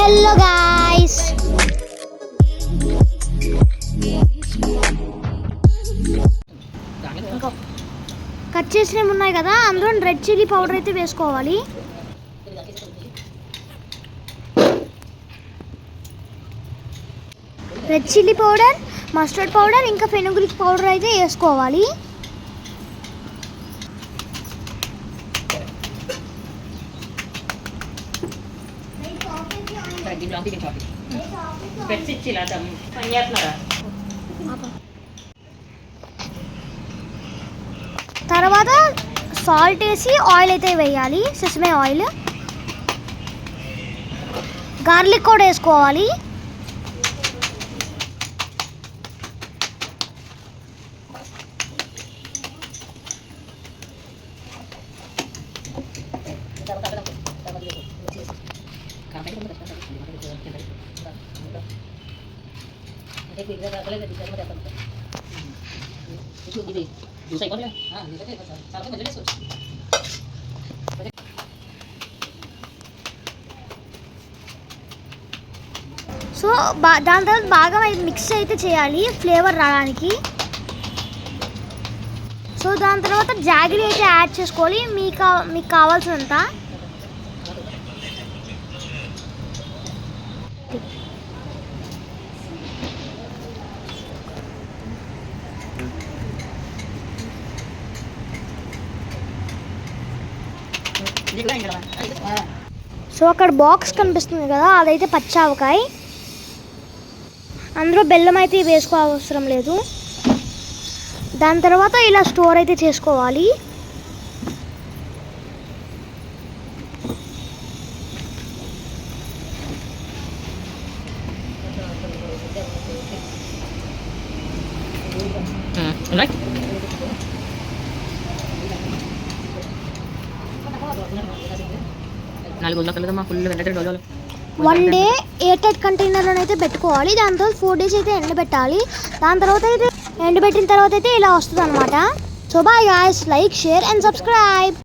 Hello guys, cut చేసినవి ఉన్నాయి కదా, అందులో రెడ్ చిల్లీ పౌడర్ అయితే వేసుకోవాలి. Red chilli powder, mustard powder, ఇంకా ఫెనుగ్రిక్ పౌడర్ అయితే వేసుకోవాలి. తర్వాత సాల్ట్ వేసి ఆయిల్ అయితే వేయాలి, సెసమే ఆయిల్. గార్లిక్ కూడా వేసుకోవాలి. సో దాని తర్వాత బాగా మిక్స్ అయితే చేయాలి ఫ్లేవర్ రావడానికి. సో దాని తర్వాత జాగరీ అయితే యాడ్ చేసుకోవాలి మీకు కావాల్సినంత. సో అక్కడ బాక్స్ కనిపిస్తుంది కదా, అదైతే పచ్చావకాయ. అందులో బెల్లం అయితే వేసుకో అవసరం లేదు. దాని తర్వాత ఇలా స్టోర్ అయితే చేసుకోవాలి. వన్ డే ఎయిర్ టైట్ కంటైనర్లో అయితే పెట్టుకోవాలి. దాని తర్వాత 4 days అయితే ఎండబెట్టాలి. దాని తర్వాత అయితే ఎండబెట్టిన తర్వాత అయితే ఇలా వస్తుంది అనమాట. So bye guys, like, share and subscribe.